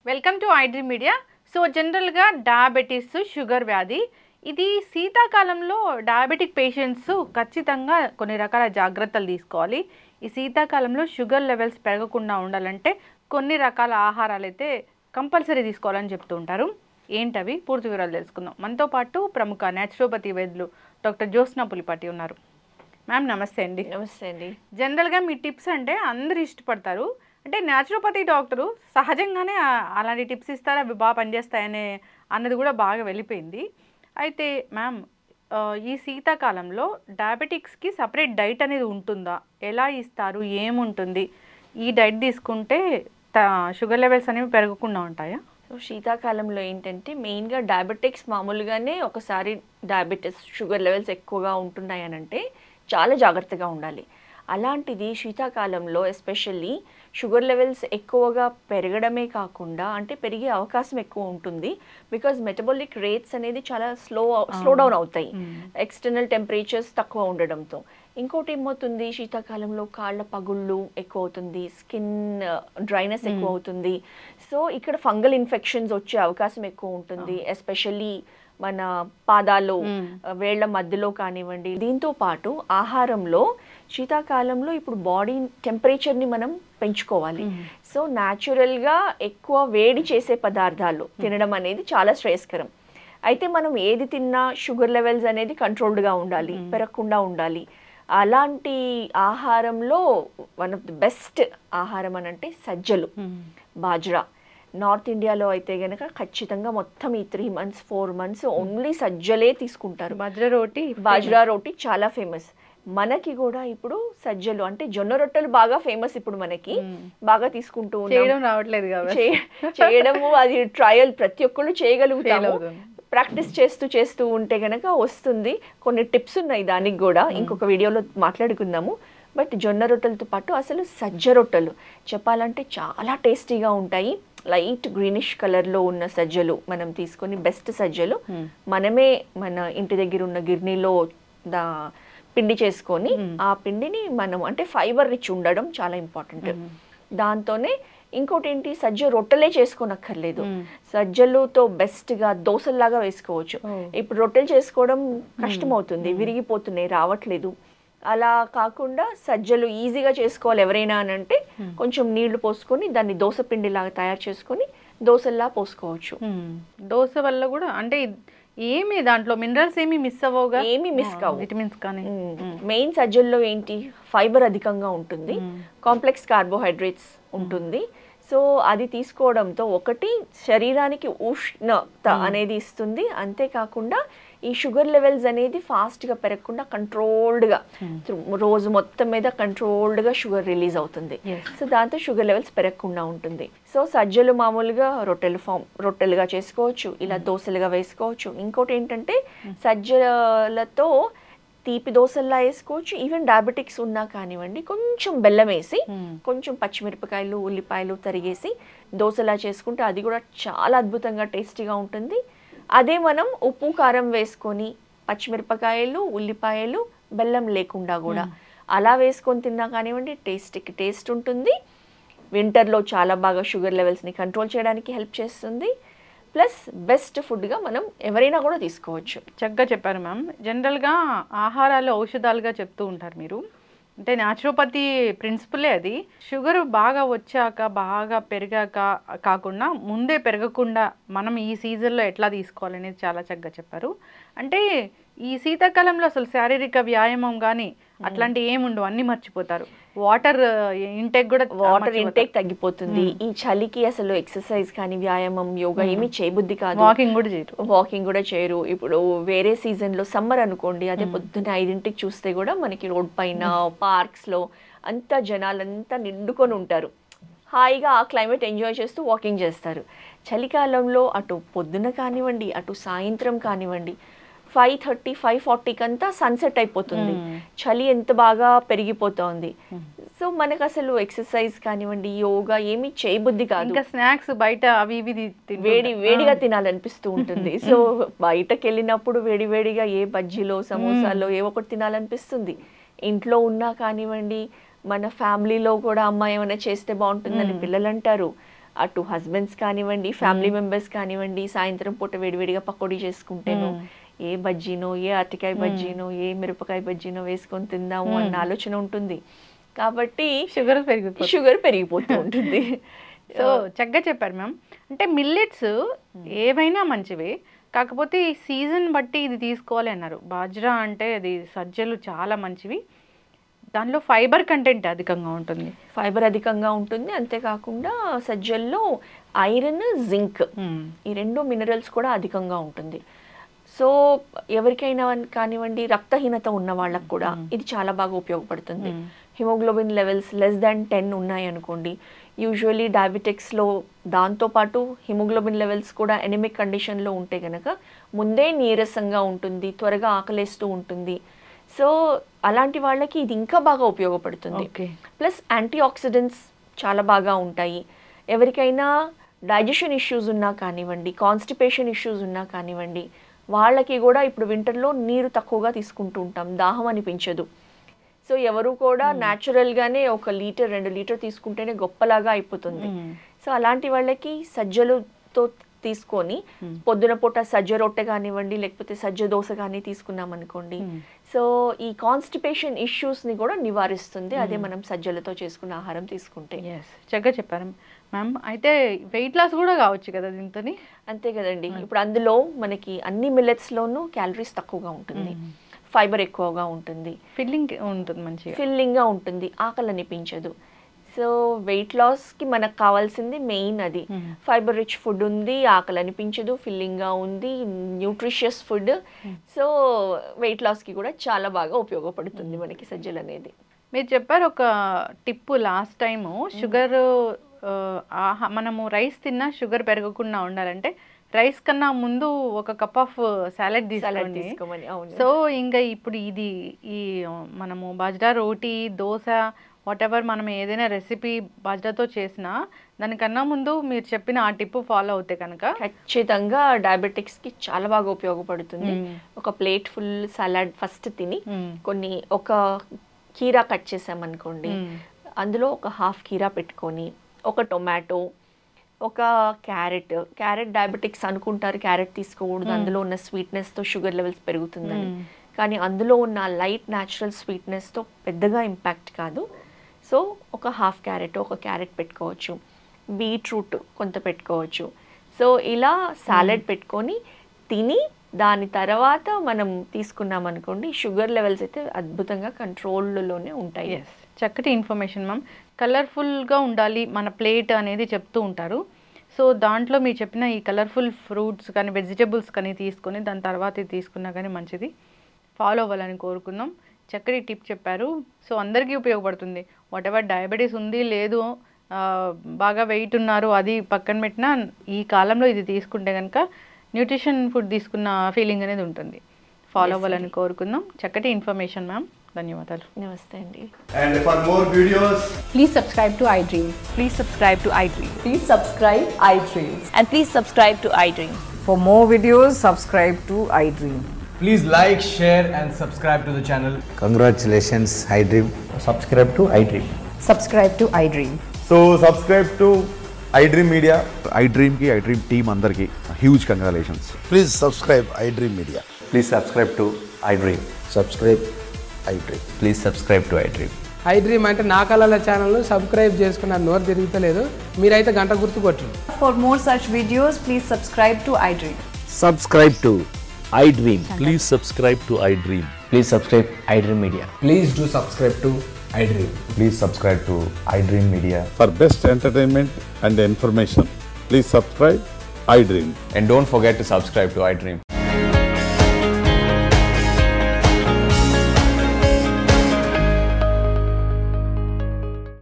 Welcome to iDream media. So జనరల్గా diabetes, sugar వ్యాధి ఇది శీతాకాలంలో డయాబెటిక్ పేషెంట్స్ ఖచ్చితంగా కొన్ని రకాల జాగ్రత్తలు తీసుకోవాలి. ఈ శీతాకాలంలో షుగర్ లెవెల్స్ పెరగకుండా ఉండాలంటే కొన్ని రకాల ఆహారాలు అయితే కంపల్సరీ తీసుకోవాలని చెప్తూ ఉంటారు. ఏంటవి పూర్తి వివరాలు తెలుసుకుందాం. మనతో పాటు ప్రముఖ న్యాచురోపతి వైద్యులు డాక్టర్ జ్యోత్స్న పులిపాటి ఉన్నారు. మ్యామ్ నమస్తే అండి. నమస్తే అండి. జనరల్గా మీ టిప్స్ అంటే అందరు ఇష్టపడతారు. అంటే న్యాచురోపతి డాక్టరు సహజంగానే అలాంటి టిప్స్ ఇస్తారు, అవి బాగా పనిచేస్తాయనే అన్నది కూడా బాగా వెళ్ళిపోయింది. అయితే మ్యామ్ ఈ శీతాకాలంలో డయాబెటిక్స్కి సపరేట్ డైట్ అనేది ఉంటుందా? ఎలా ఇస్తారు, ఏముంటుంది? ఈ డైట్ తీసుకుంటే షుగర్ లెవెల్స్ అనేవి పెరగకుండా ఉంటాయా? సో శీతాకాలంలో ఏంటంటే మెయిన్గా డయాబెటిక్స్ మామూలుగానే ఒకసారి డయాబెటీస్ షుగర్ లెవెల్స్ ఎక్కువగా ఉంటున్నాయి అని అంటే చాలా జాగ్రత్తగా ఉండాలి. అలాంటిది శీతాకాలంలో ఎస్పెషల్లీ షుగర్ లెవెల్స్ ఎక్కువగా పెరగడమే కాకుండా అంటే పెరిగే అవకాశం ఎక్కువ ఉంటుంది. బికాజ్ మెటబాలిక్ రేట్స్ అనేది చాలా స్లో డౌన్ అవుతాయి ఎక్స్టర్నల్ టెంపరేచర్స్ తక్కువ ఉండడంతో. ఇంకోటి ఏమవుతుంది, శీతాకాలంలో కాళ్ళ పగుళ్ళు ఎక్కువ అవుతుంది, స్కిన్ డ్రైనెస్ ఎక్కువ అవుతుంది. సో ఇక్కడ ఫంగల్ ఇన్ఫెక్షన్స్ వచ్చే అవకాశం ఎక్కువ ఉంటుంది, ఎస్పెషల్లీ మన పాదాలు వేళ్ల మధ్యలో కానివ్వండి. దీంతో పాటు ఆహారంలో శీతాకాలంలో ఇప్పుడు బాడీ టెంపరేచర్ని మనం పెంచుకోవాలి. సో న్యాచురల్గా ఎక్కువ వేడి చేసే పదార్థాలు తినడం అనేది చాలా శ్రేయస్కరం. అయితే మనం ఏది తిన్నా షుగర్ లెవెల్స్ అనేది కంట్రోల్డ్గా ఉండాలి, పెరగకుండా ఉండాలి. అలాంటి ఆహారంలో వన్ ఆఫ్ ది బెస్ట్ ఆహారం అని అంటే సజ్జలు, బాజ్రా. నార్త్ ఇండియాలో అయితే గనక ఖచ్చితంగా మొత్తం ఈ 3 months 4 months ఓన్లీ సజ్జలే తీసుకుంటారు. బాజ్రా రోటీ చాలా ఫేమస్. మనకి కూడా ఇప్పుడు సజ్జలు అంటే జొన్న రొట్టెలు బాగా ఫేమస్. ఇప్పుడు మనకి బాగా తీసుకుంటూ చేయడము అది ట్రయల్ ప్రతి ఒక్కళ్ళు చేయగలుగుతాము. ప్రాక్టీస్ చేస్తూ ఉంటే గనక వస్తుంది. కొన్ని టిప్స్ ఉన్నాయి దానికి కూడా, ఇంకొక వీడియోలో మాట్లాడుకుందాము. బట్ జొన్న రొట్టెలతో పాటు అసలు సజ్జ రొట్టెలు చెప్పాలంటే చాలా టేస్టీగా ఉంటాయి. లైట్ గ్రీనిష్ కలర్లో ఉన్న సజ్జలు మనం తీసుకొని, బెస్ట్ సజ్జలు మనమే మన ఇంటి దగ్గర ఉన్న గిర్నీలో పిండి చేసుకొని ఆ పిండిని మనం అంటే ఫైబర్ రిచ్ ఉండడం చాలా ఇంపార్టెంట్. దాంతోనే ఇంకోటి ఏంటి, సజ్జ రొట్టెలే చేసుకోనక్కర్లేదు, సజ్జలుతో బెస్ట్గా దోశల్లాగా వేసుకోవచ్చు. ఇప్పుడు రొట్టెలు చేసుకోవడం కష్టమవుతుంది, విరిగిపోతున్నాయి, రావట్లేదు. అలా కాకుండా సజ్జలు ఈజీగా చేసుకోవాలి ఎవరైనా అని అంటే కొంచెం నీళ్లు పోసుకొని దాన్ని దోశ పిండిలాగా తయారు చేసుకొని దోశల్లా పోసుకోవచ్చు. దోశ వల్ల కూడా అంటే ఏమి దాంట్లో మినరల్స్ ఏమి మిస్ అవ్వవుగా? ఏమి మిస్ కావు, విటమిన్స్ కానీ. మెయిన్ సజ్జల్లో ఏంటి, ఫైబర్ అధికంగా ఉంటుంది, కాంప్లెక్స్ కార్బోహైడ్రేట్స్ ఉంటుంది. సో అది తీసుకోవడంతో ఒకటి శరీరానికి ఉష్ణత అనేది ఇస్తుంది, అంతేకాకుండా ఈ షుగర్ లెవెల్స్ అనేది ఫాస్ట్గా పెరగకుండా కంట్రోల్డ్గా రోజు మొత్తం మీద కంట్రోల్డ్గా షుగర్ రిలీజ్ అవుతుంది. సో దాంతో షుగర్ లెవెల్స్ పెరగకుండా ఉంటుంది. సో సజ్జలు మామూలుగా రొట్టెలుగా చేసుకోవచ్చు, ఇలా దోశలుగా వేసుకోవచ్చు. ఇంకోటి ఏంటంటే సజ్జలతో తీపి దోశల్లా వేసుకోవచ్చు. ఈవెన్ డయాబెటిక్స్ ఉన్నా కానివ్వండి, కొంచెం బెల్లం వేసి కొంచెం పచ్చిమిరపకాయలు ఉల్లిపాయలు తరిగేసి దోశలా చేసుకుంటే అది కూడా చాలా అద్భుతంగా టేస్టీగా ఉంటుంది. అదే మనం ఉప్పు కారం వేసుకొని పచ్చిమిరపకాయలు ఉల్లిపాయలు బెల్లం లేకుండా కూడా అలా వేసుకొని తిన్నా కానివ్వండి, టేస్ట్ ఉంటుంది. వింటర్లో చాలా బాగా షుగర్ లెవెల్స్ని కంట్రోల్ చేయడానికి హెల్ప్ చేస్తుంది. ప్లస్ బెస్ట్ ఫుడ్గా మనం ఎవరైనా కూడా తీసుకోవచ్చు. చక్కగా చెప్పారు మ్యామ్. జనరల్గా ఆహారాలు ఔషధాలుగా చెప్తూ ఉంటారు మీరు, అంటే న్యాచురోపతి ప్రిన్సిపలే అది. షుగర్ బాగా వచ్చాక బాగా పెరిగాక కాకుండా ముందే పెరగకుండా మనం ఈ సీజన్లో ఎట్లా తీసుకోవాలనేది చాలా చక్కగా చెప్పారు. అంటే ఈ శీతాకాలంలో అసలు శారీరక వ్యాయామం కానీ అట్లాంటి ఏముండవు, అన్ని మర్చిపోతారు. వాటర్ ఇంటేక్ తగ్గిపోతుంది. ఈ చలికి అసలు ఎక్సర్సైజ్ కానీ వ్యాయామం యోగా ఏమీ చేయబుద్ధి కాదు, వాకింగ్ కూడా చేయరు. ఇప్పుడు వేరే సీజన్లో సమ్మర్ అనుకోండి, అదే పొద్దున్న 5ంటికి చూస్తే కూడా మనకి రోడ్ పైన పార్క్స్లో అంతా జనాలంతా నిండుకొని ఉంటారు, హాయిగా ఆ క్లైమేట్ ఎంజాయ్ చేస్తూ వాకింగ్ చేస్తారు. చలికాలంలో అటు పొద్దున కానివ్వండి అటు సాయంత్రం కానివ్వండి 5:30 5:40 అంతా సన్సెట్ అయిపోతుంది, చలి ఎంత బాగా పెరిగిపోతుంది. సో మనకు అసలు ఎక్సర్సైజ్ కానివ్వండి యోగా ఏమీ చేయబుద్ధి కాదు. ఇంకా స్నాక్స్ బయట అవి ఇవి వేడిగా తినాలనిపిస్తూ ఉంటుంది. సో బయటకు వెళ్ళినప్పుడు వేడిగా ఏ బజ్జీలో సమోసాలో ఏ ఒకటి తినాలనిపిస్తుంది. ఇంట్లో ఉన్నా కానివ్వండి, మన ఫ్యామిలీలో కూడా అమ్మ ఏమైనా చేస్తే బాగుంటుందని పిల్లలు అంటారు. అటు హస్బెండ్స్ కానివ్వండి, ఫ్యామిలీ మెంబర్స్ కానివ్వండి, సాయంత్రం పూట వేడివేడిగా పకోడీ చేసుకుంటేనో, ఏ బజ్జీనో, ఏ అరటికాయ బజ్జీనో, ఏ మిరపకాయ బజ్జీనో వేసుకొని తిందాము అన్న ఆలోచన ఉంటుంది. కాబట్టి షుగర్ పెరిగిపోతూ ఉంటుంది. సో చక్కగా చెప్పారు మ్యామ్. అంటే మిల్లెట్స్ ఏవైనా మంచివే, కాకపోతే ఈ సీజన్ బట్టి ఇది తీసుకోవాలి అన్నారు. బాజ్రా అంటే అది సజ్జలు చాలా మంచివి, దానిలో ఫైబర్ కంటెంట్ అధికంగా ఉంటుంది. ఫైబర్ అధికంగా ఉంటుంది, అంతేకాకుండా సజ్జల్లో ఐరన్, జింక్ ఈ 2 మినరల్స్ కూడా అధికంగా ఉంటుంది. సో ఎవరికైనా కానివ్వండి, రక్తహీనత ఉన్న వాళ్ళకు కూడా ఇది చాలా బాగా ఉపయోగపడుతుంది. హిమోగ్లోబిన్ లెవెల్స్ <10 ఉన్నాయి అనుకోండి, యూజువలీ డయాబెటిక్స్లో దాంతోపాటు హిమోగ్లోబిన్ లెవెల్స్ కూడా ఎనిమిక్ కండిషన్లో ఉంటే కనుక ముందే నీరసంగా ఉంటుంది, త్వరగా ఆకలేస్తూ ఉంటుంది. సో అలాంటి వాళ్ళకి ఇది ఇంకా బాగా ఉపయోగపడుతుంది. ప్లస్ యాంటీ ఆక్సిడెంట్స్ చాలా బాగా ఉంటాయి. ఎవరికైనా డైజెషన్ ఇష్యూస్ ఉన్నా కానివ్వండి, కాన్స్టిపేషన్ ఇష్యూస్ ఉన్నా కానివ్వండి, వాళ్ళకి కూడా ఇప్పుడు వింటర్లో నీరు తక్కువగా తీసుకుంటూ ఉంటాం, దాహం అనిపించదు. సో ఎవరు కూడా న్యాచురల్గానే 1 లీటర్ 2 లీటర్ తీసుకుంటేనే గొప్పలాగా అయిపోతుంది. సో అలాంటి వాళ్ళకి సజ్జలతో తీసుకొని పొద్దున పూట సజ్జ రొట్టె కానివ్వండి, లేకపోతే సజ్జ దోశ కానీ తీసుకున్నాం అనుకోండి, సో ఈ కాన్స్టిపేషన్ ఇష్యూస్ని కూడా నివారిస్తుంది అదే మనం సజ్జలతో చేసుకున్న ఆహారం తీసుకుంటే. చక్కగా చెప్పారు మ్యామ్. అయితే వెయిట్ లాస్ కూడా కావచ్చు కదా దీంతో? అంతే కదండి. ఇప్పుడు అందులో మనకి అన్ని మిల్లెట్స్లోనూ క్యాలరీస్ తక్కువగా ఉంటుంది, ఫైబర్ ఎక్కువగా ఉంటుంది, ఫిల్లింగ్ ఉంటుంది, మంచిగా ఫిల్లింగ్గా ఉంటుంది, ఆకలి అనిపించదు. సో వెయిట్ లాస్కి మనకు కావాల్సింది మెయిన్ అది. ఫైబర్ రిచ్ ఫుడ్ ఉంది, ఆకలి అనిపించదు, ఫిల్లింగ్గా ఉంది, న్యూట్రిషియస్ ఫుడ్. సో వెయిట్ లాస్కి కూడా చాలా బాగా ఉపయోగపడుతుంది మనకి సజ్జలు అనేది. మీరు చెప్పారు ఒక టిప్పు లాస్ట్ టైము, షుగర్ మనము రైస్ తిన్నా షుగర్ పెరగకుండా ఉండాలంటే రైస్ కన్నా ముందు ఒక కప్ ఆఫ్ సాలడ్ తీసుకోమని. సో ఇంకా ఇప్పుడు ఇది ఈ మనము బాజ్రా రోటీ, దోశ, వాట్ ఎవర్ మనం ఏదైనా రెసిపీ బాజ్రాతో చేసినా దానికన్నా ముందు మీరు చెప్పిన ఆ టిప్పు ఫాలో అవుతే కనుక ఖచ్చితంగా డయాబెటిక్స్కి చాలా బాగా ఉపయోగపడుతుంది. ఒక ప్లేట్ ఫుల్ సలాడ్ ఫస్ట్ తిని ఒక కీరా కట్ చేసామనుకోండి, అందులో ఒక హాఫ్ కీరా పెట్టుకొని, ఒక టొమాటో, ఒక క్యారెట్ డయాబెటిక్స్ అనుకుంటారు క్యారెట్ తీసుకోకూడదు, అందులో ఉన్న స్వీట్నెస్తో షుగర్ లెవెల్స్ పెరుగుతుందని. కానీ అందులో ఉన్న లైట్ న్యాచురల్ స్వీట్నెస్తో పెద్దగా ఇంపాక్ట్ కాదు. సో ఒక హాఫ్ క్యారెట్, ఒక క్యారెట్ పెట్టుకోవచ్చు, బీట్రూట్ కొంత పెట్టుకోవచ్చు. సో ఇలా సాలెడ్ పెట్టుకొని తిని దాని తర్వాత మనం తీసుకున్నాం అనుకోండి, షుగర్ లెవెల్స్ అయితే అద్భుతంగా కంట్రోల్లోనే ఉంటాయి. చక్కటి ఇన్ఫర్మేషన్ మ్యామ్. కలర్ఫుల్గా ఉండాలి మన ప్లేట్ అనేది చెప్తూ ఉంటారు. సో దాంట్లో మీరు చెప్పిన ఈ కలర్ఫుల్ ఫ్రూట్స్ కానీ వెజిటబుల్స్ కానీ తీసుకొని దాని తర్వాత ఇది తీసుకున్నా కానీ మంచిది. ఫాలో అవ్వాలని కోరుకుందాం. చక్కటి టిప్ చెప్పారు. సో అందరికీ ఉపయోగపడుతుంది. వాట్ ఎవర్ డయాబెటీస్ ఉంది లేదు, బాగా వెయిట్ ఉన్నారు, అది పక్కన పెట్టినా ఈ కాలంలో ఇది తీసుకుంటే కనుక న్యూట్రిషన్ ఫుడ్ తీసుకున్న ఫీలింగ్ అనేది ఉంటుంది. ఫాలో అవ్వాలని కోరుకుందాం. చక్కటి ఇన్ఫర్మేషన్ మ్యామ్. ధన్యవాదాలు. నమస్తే అండి. And for more videos, please subscribe to iDream. Please subscribe to iDream. Please subscribe iDream. And please subscribe to iDream. For more videos, subscribe to iDream. please like, share and subscribe to the channel. Congratulations, iDream. Subscribe to iDream. Subscribe to iDream. So subscribe to iDream Media. iDream ki iDream team andarki huge congratulations. Please subscribe iDream Media. Please subscribe to iDream. Subscribe iDream. Please subscribe to iDream. iDream అంటే నా కళల ఛానల్ను subscribe చేసుకున్న నోరు తిరుగుతలేదు, మీరైతే గంట గుర్తు కొట్టండి. For more such videos, please subscribe to iDream. Subscribe to iDream. Please subscribe to iDream. Please subscribe iDream Media. Please do subscribe to iDream. Please subscribe to iDream Media. For best entertainment and information, please subscribe iDream. And don't forget to subscribe to iDream.